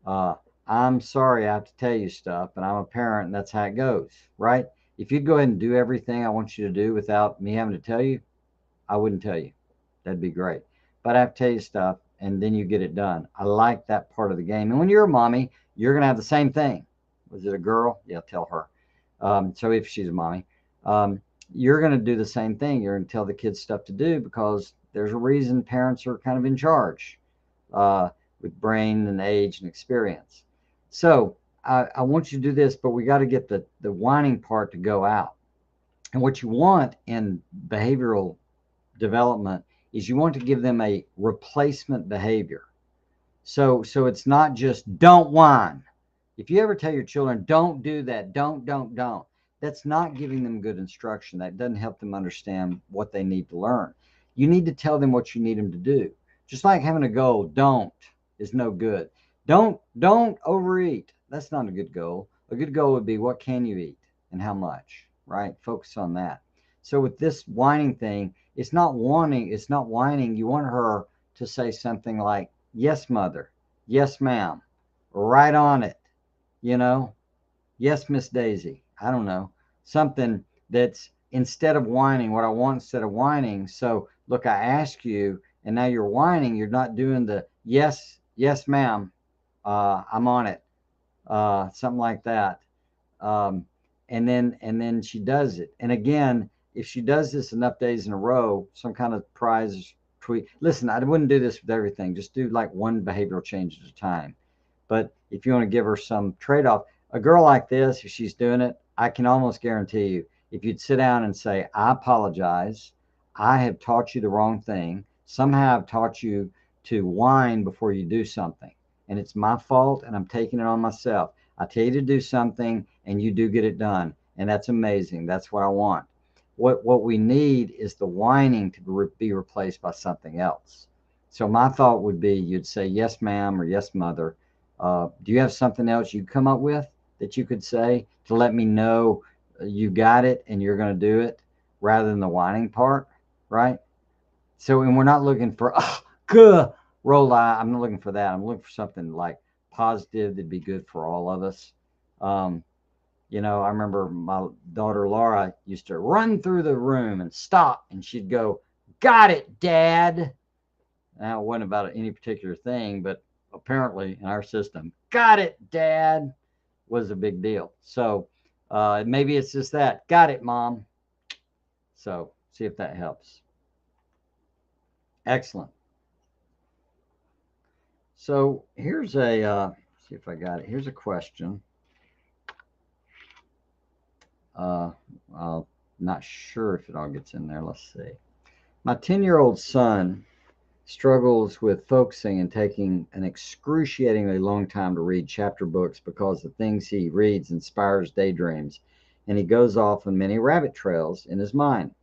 Uh, I'm sorry I have to tell you stuff, but I'm a parent and that's how it goes, right? If you'd go ahead and do everything I want you to do without me having to tell you, I wouldn't tell you. That'd be great. But I have to tell you stuff and then you get it done. I like that part of the game. And when you're a mommy, you're going to have the same thing. Was it a girl? Yeah, tell her. So if she's a mommy, um, you're going to do the same thing. You're going to tell the kids stuff to do because there's a reason parents are kind of in charge uh, with brain and age and experience. So I want you to do this, but we got to get the whining part to go out. And what you want in behavioral development is you want to give them a replacement behavior. So it's not just don't whine. If you ever tell your children don't do that, don't, that's not giving them good instruction. That doesn't help them understand what they need to learn. You need to tell them what you need them to do. Just like having a goal, don't is no good. Don't overeat. That's not a good goal. A good goal would be what can you eat and how much, right? Focus on that. So with this whining thing, it's not whining. You want her to say something like, yes, mother. Yes, ma'am. Right on it. You know, yes, Miss Daisy. I don't know. Something that's instead of whining, what I want instead of whining. So, look, I ask you, and now you're whining. You're not doing the yes, ma'am. I'm on it. Something like that. Um, and then she does it. And again, if she does this enough days in a row, some kind of prize tweet. Listen, I wouldn't do this with everything. Just do like one behavioral change at a time. But if you want to give her some trade off, a girl like this, if she's doing it, I can almost guarantee you, if you'd sit down and say, I apologize, I have taught you the wrong thing. Somehow I've taught you to whine before you do something. And it's my fault and I'm taking it on myself. I tell you to do something and you do get it done. And that's amazing. That's what I want. What we need is the whining to be replaced by something else. So my thought would be you'd say, yes, ma'am, or yes, mother. Do you have something else you come up with that you could say to let me know you got it and you're going to do it rather than the whining part, right? So, and we're not looking for, good, roll eye. I'm not looking for that. I'm looking for something like positive that'd be good for all of us. Um, I remember my daughter Laura used to run through the room and stop, and she'd go, got it, Dad. Now, it wasn't about any particular thing, but apparently in our system, got it, Dad, was a big deal. So maybe it's just that, got it, Mom. So see if that helps. Excellent. So here's see if I got it. Here's a question. I'm not sure if it all gets in there. Let's see. My 10-year-old son struggles with focusing and taking an excruciatingly long time to read chapter books because the things he reads inspires daydreams, and he goes off on many rabbit trails in his mind.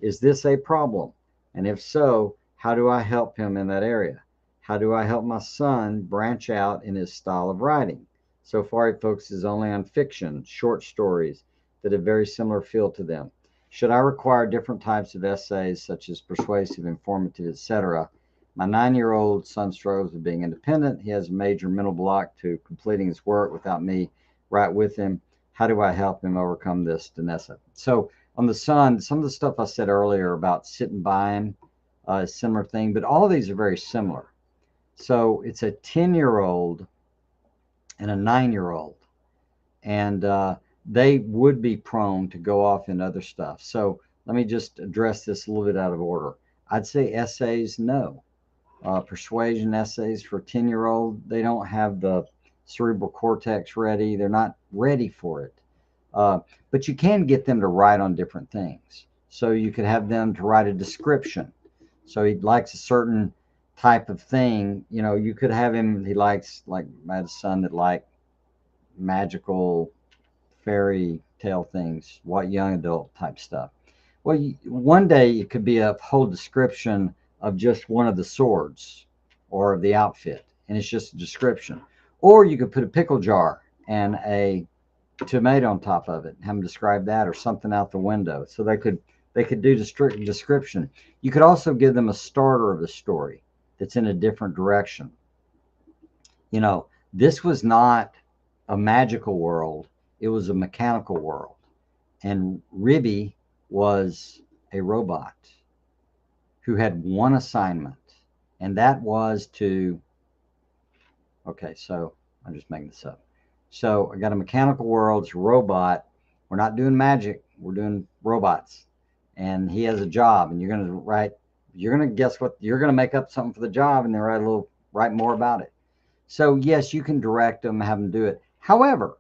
Is this a problem? And if so, how do I help him in that area? How do I help my son branch out in his style of writing? So far, he focuses only on fiction, short stories that have very similar feel to them. Should I require different types of essays, such as persuasive, informative, etc.? My 9-year-old son struggles with being independent. He has a major mental block to completing his work without me right with him. How do I help him overcome this, Danessa? So on the son, some of the stuff I said earlier about sitting by him, similar thing, but all of these are very similar. So it's a 10-year-old and a 9-year-old, and they would be prone to go off in other stuff. So let me just address this a little bit out of order. I'd say essays, no. Persuasion essays for a 10-year-old, they don't have the cerebral cortex ready. They're not ready for it. But you can get them to write on different things. So you could have them to write a description. So he likes a certain type of thing. You know, you could have him, he likes, like, I had a son that liked magical fairy tale things, what young adult type stuff. Well, one day it could be a whole description of just one of the swords or of the outfit, and it's just a description. Or you could put a pickle jar and a tomato on top of it, and have them describe that, or something out the window. So they could do description. You could also give them a starter of a story that's in a different direction. You know, this was not a magical world; it was a mechanical world, and Ribby was a robot who had one assignment, and that was to, okay, so I'm just making this up. So I got a mechanical world, it's a robot. We're not doing magic, we're doing robots. And he has a job, and you're gonna guess what, you're gonna make up something for the job, and then write more about it. So yes, you can direct them, have them do it. However,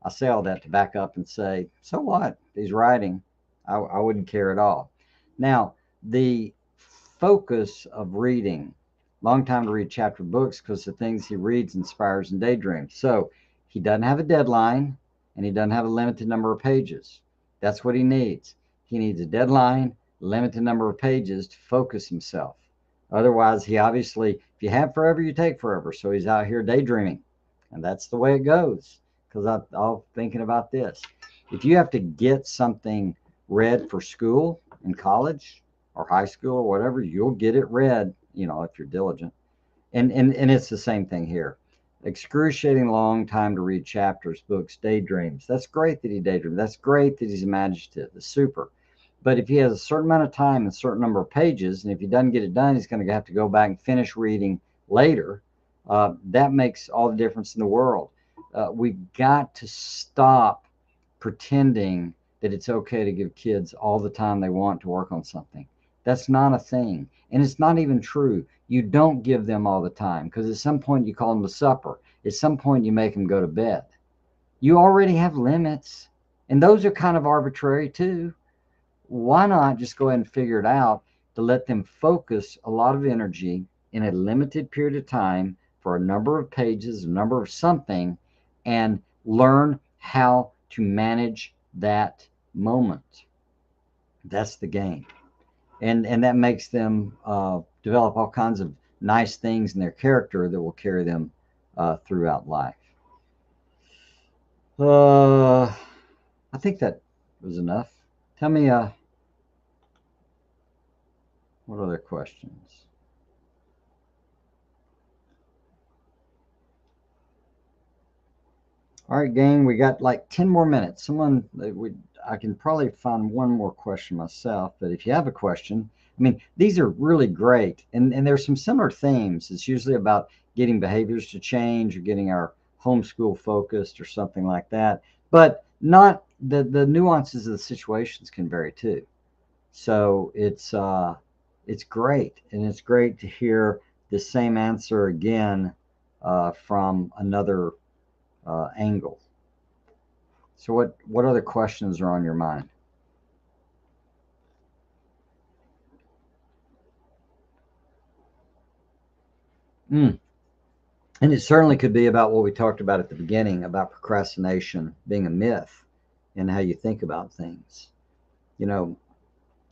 I say all that to back up and say, so what? He's writing. I wouldn't care at all. Now, the focus of reading, long time to read chapter books, because the things he reads inspires and daydreams. So he doesn't have a deadline, and he doesn't have a limited number of pages. That's what he needs. He needs a deadline, limited number of pages to focus himself. Otherwise, he obviously, if you have forever, you take forever. So he's out here daydreaming, and that's the way it goes. Because I'm thinking about this. If you have to get something read for school in college or high school or whatever, you'll get it read, you know, if you're diligent. And it's the same thing here. Excruciating long time to read chapters, books, daydreams. That's great that he daydreams. That's great that he's imaginative. It's super. But if he has a certain amount of time and a certain number of pages, and if he doesn't get it done, he's going to have to go back and finish reading later. That makes all the difference in the world. We've got to stop pretending that it's okay to give kids all the time they want to work on something. That's not a thing. And it's not even true. You don't give them all the time, because at some point you call them to supper. At some point you make them go to bed. You already have limits, and those are kind of arbitrary too. Why not just go ahead and figure it out to let them focus a lot of energy in a limited period of time for a number of pages, a number of something, and learn how to manage that moment. That's the game. And that makes them develop all kinds of nice things in their character that will carry them throughout life. I think that was enough. Tell me, what other questions? All right, gang, we got like 10 more minutes. I can probably find one more question myself, but if you have a question, I mean, these are really great. And there's some similar themes. It's usually about getting behaviors to change, or getting our homeschool focused, or something like that. But not the nuances of the situations can vary too. So it's great, and it's great to hear the same answer again from another angle. So what other questions are on your mind? Mm. And it certainly could be about what we talked about at the beginning, about procrastination being a myth and how you think about things. You know,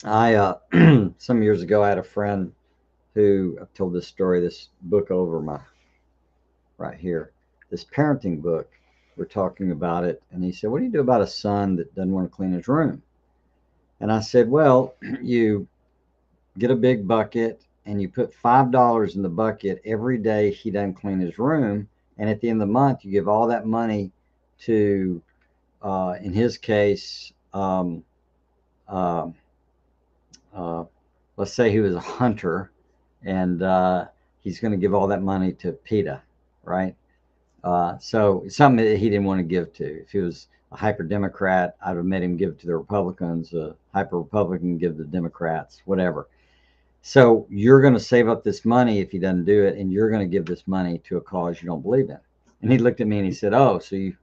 I some years ago I had a friend who, I've told this story, this book over my right here, this parenting book. We're talking about it, and he said, "What do you do about a son that doesn't want to clean his room?" And I said, "Well, you get a big bucket, and you put $5 in the bucket every day he doesn't clean his room, and at the end of the month you give all that money to, in his case, uh, uh, let's say he was a hunter, and he's going to give all that money to PETA, right? So something that he didn't want to give to. If he was a hyper Democrat, I'd have made him give to the Republicans. A hyper Republican give to the Democrats, whatever. So you're going to save up this money if he doesn't do it, and you're going to give this money to a cause you don't believe in. And he looked at me and he said, "Oh, so you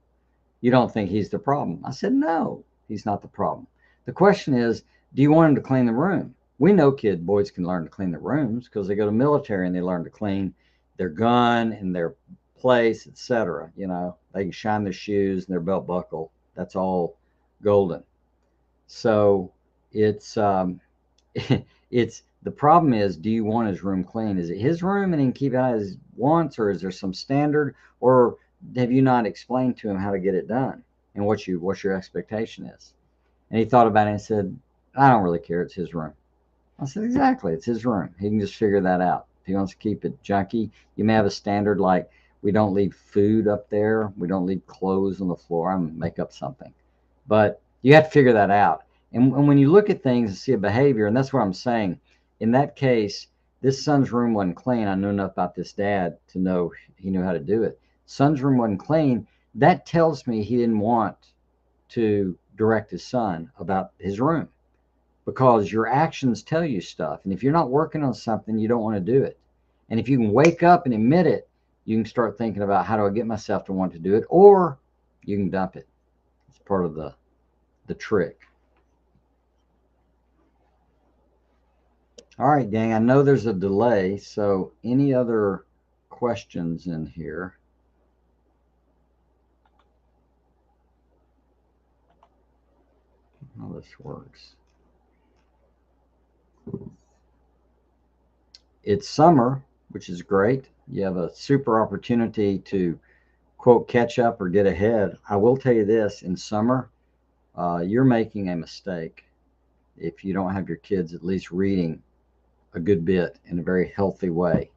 don't think he's the problem?" I said, "No, he's not the problem. The question is, do you want him to clean the room?" We know boys can learn to clean their rooms because they go to military and they learn to clean their gun and their place, etc. They can shine their shoes and their belt buckle. That's all golden. So it's it's the problem is, do you want his room clean? Is it his room and he can keep it as he wants, or is there some standard, or have you not explained to him how to get it done and what your expectation is? And he thought about it and said, I don't really care. It's his room. I said, exactly. It's his room. He can just figure that out. If he wants to keep it junky, you may have a standard like we don't leave food up there. We don't leave clothes on the floor. I'm going to make up something. But you have to figure that out. And when you look at things and see a behavior, and that's what I'm saying, in that case, this son's room wasn't clean. I knew enough about this dad to know he knew how to do it. Son's room wasn't clean. That tells me he didn't want to direct his son about his room, because your actions tell you stuff. And if you're not working on something, you don't want to do it. And if you can wake up and admit it, you can start thinking about, how do I get myself to want to do it? Or you can dump it. It's part of the trick. All right, gang, I know there's a delay, so any other questions in here? How this works. It's summer, which is great. You have a super opportunity to, quote, catch up or get ahead. I will tell you this, in summer, you're making a mistake if you don't have your kids at least reading a good bit in a very healthy way.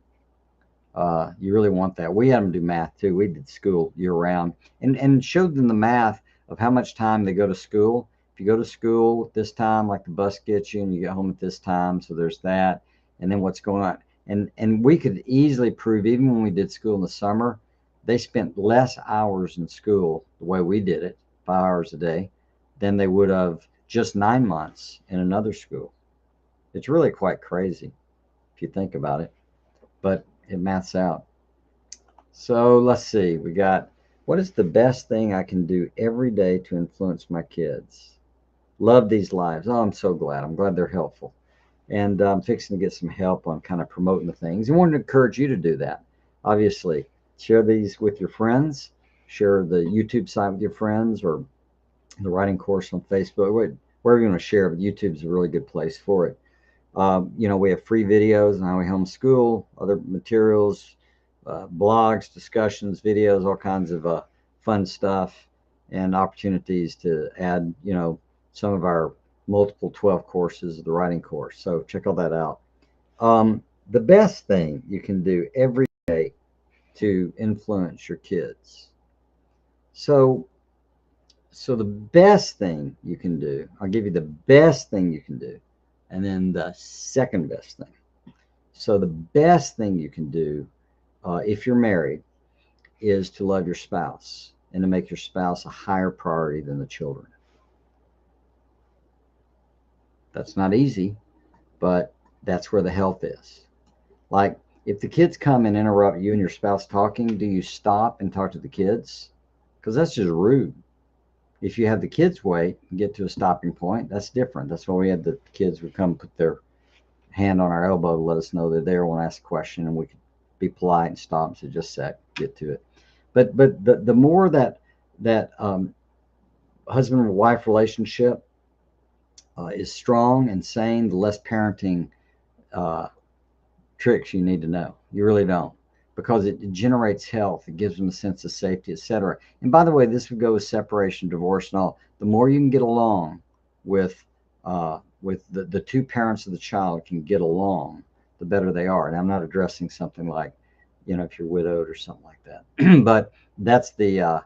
You really want that. We had them do math too. We did school year round and showed them the math of how much time they go to school. If you go to school at this time, like the bus gets you, and you get home at this time, so there's that. And then what's going on. And we could easily prove, even when we did school in the summer, they spent less hours in school the way we did it, 5 hours a day, than they would have just 9 months in another school. It's really quite crazy if you think about it, but it maths out. So let's see. We got, what is the best thing I can do every day to influence my kids? Love these lives. Oh, I'm so glad. I'm glad they're helpful. And I'm fixing to get some help on kind of promoting the things. I wanted to encourage you to do that. Obviously, share these with your friends. Share the YouTube site with your friends, or the writing course on Facebook, wherever you want to share. But YouTube's a really good place for it. We have free videos on how we homeschool, other materials, blogs, discussions, videos, all kinds of fun stuff, and opportunities to add, some of our multiple 12 courses of the writing course. So check all that out. The best thing you can do every day to influence your kids. So the best thing you can do, I'll give you the best thing you can do, and then the second best thing. So the best thing you can do, if you're married, is to love your spouse and to make your spouse a higher priority than the children. That's not easy, but that's where the health is. Like, if the kids come and interrupt you and your spouse talking, do you stop and talk to the kids? Because that's just rude. If you have the kids wait and get to a stopping point, that's different. That's why we had the kids would come put their hand on our elbow to let us know they're there, want to ask a question, and we could be polite and stop and say, just a sec, get to it. But the more that husband and wife relationship is strong and sane, the less parenting tricks you need to know. You really don't, because it generates health. It gives them a sense of safety, etc. And by the way, this would go with separation, divorce, and all. The more you can get along with the two parents of the child can get along, the better they are. And I'm not addressing something like, if you're widowed or something like that, but that's the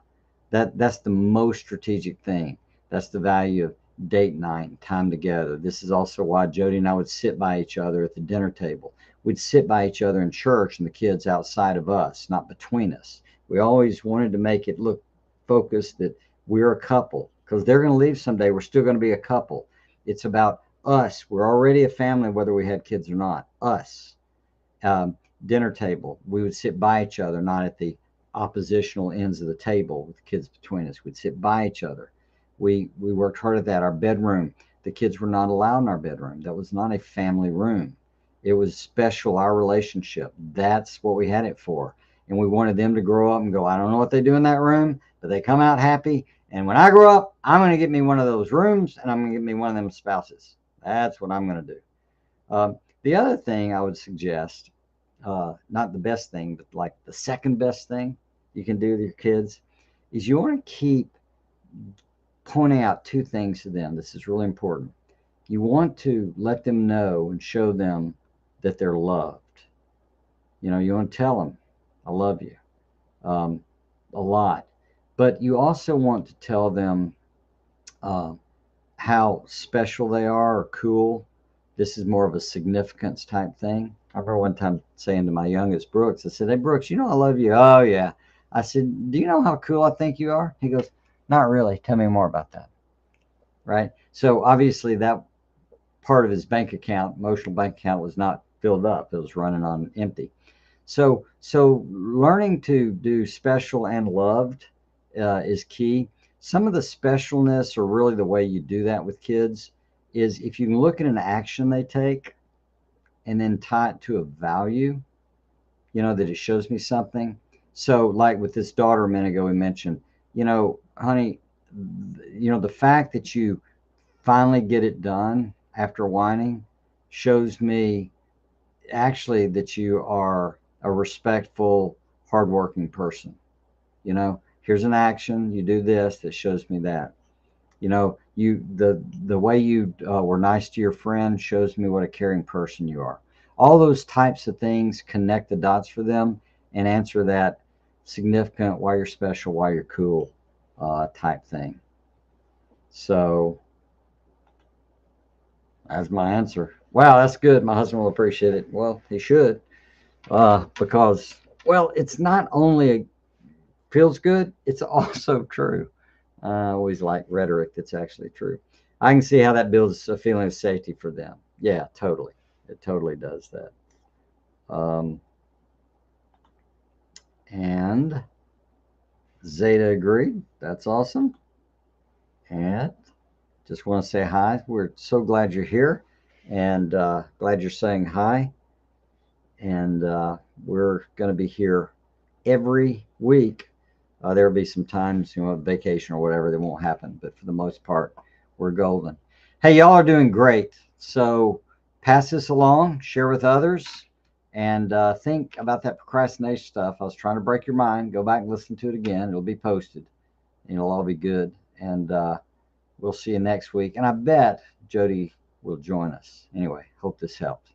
most strategic thing. That's the value of date night and time together. This is also why Jody and I would sit by each other at the dinner table. We'd sit by each other in church and the kids outside of us, not between us. We always wanted to make it look focused that we're a couple, because they're going to leave someday. We're still going to be a couple. It's about us. We're already a family, whether we had kids or not. Us. Dinner table. We would sit by each other, not at the oppositional ends of the table with the kids between us. We'd sit by each other. We worked hard at that. Our bedroom, the kids were not allowed in our bedroom. That was not a family room. It was special, our relationship. That's what we had it for. And we wanted them to grow up and go, I don't know what they do in that room, but they come out happy. And when I grow up, I'm going to get me one of those rooms and I'm going to get me one of them spouses. That's what I'm going to do. The other thing I would suggest, not the best thing, but like the second best thing you can do with your kids, is you want to keep pointing out two things to them. This is really important. You want to let them know and show them that they're loved. You know, you want to tell them, I love you, a lot. But you also want to tell them how special they are or cool. This is more of a significance type thing. I remember one time saying to my youngest, Brooks, I said, hey, Brooks, you know I love you. Oh, yeah. I said, do you know how cool I think you are? He goes, not really. Tell me more about that. Right? So obviously that part of his bank account, emotional bank account, was not filled up. It was running on empty. So learning to do special and loved is key. Some of the specialness, or really the way you do that with kids, is if you can look at an action they take and then tie it to a value, you know, that it shows me something. So like with this daughter a minute ago, we mentioned, you know, honey, you know, the fact that you finally get it done after whining shows me actually that you are a respectful, hardworking person. You know, here's an action, you do this, that shows me that. You know, the way you were nice to your friend shows me what a caring person you are. All those types of things connect the dots for them and answer that significant, why you're special, why you're cool type thing. So that's my answer. Wow, that's good. My husband will appreciate it. Well, he should, because, well, it's not only feels good, it's also true. I always like rhetoric that's actually true. I can see how that builds a feeling of safety for them. Yeah, totally. It totally does that. And Zeta agreed. That's awesome. And just want to say hi. We're so glad you're here and glad you're saying hi. And we're going to be here every week. There'll be some times, you know, vacation or whatever that won't happen, but for the most part, we're golden. Hey, y'all are doing great. So pass this along, share with others, and think about that procrastination stuff. I was trying to break your mind. Go back and listen to it again. It'll be posted. It'll all be good. And we'll see you next week. And I bet Jody will join us. Anyway, hope this helped.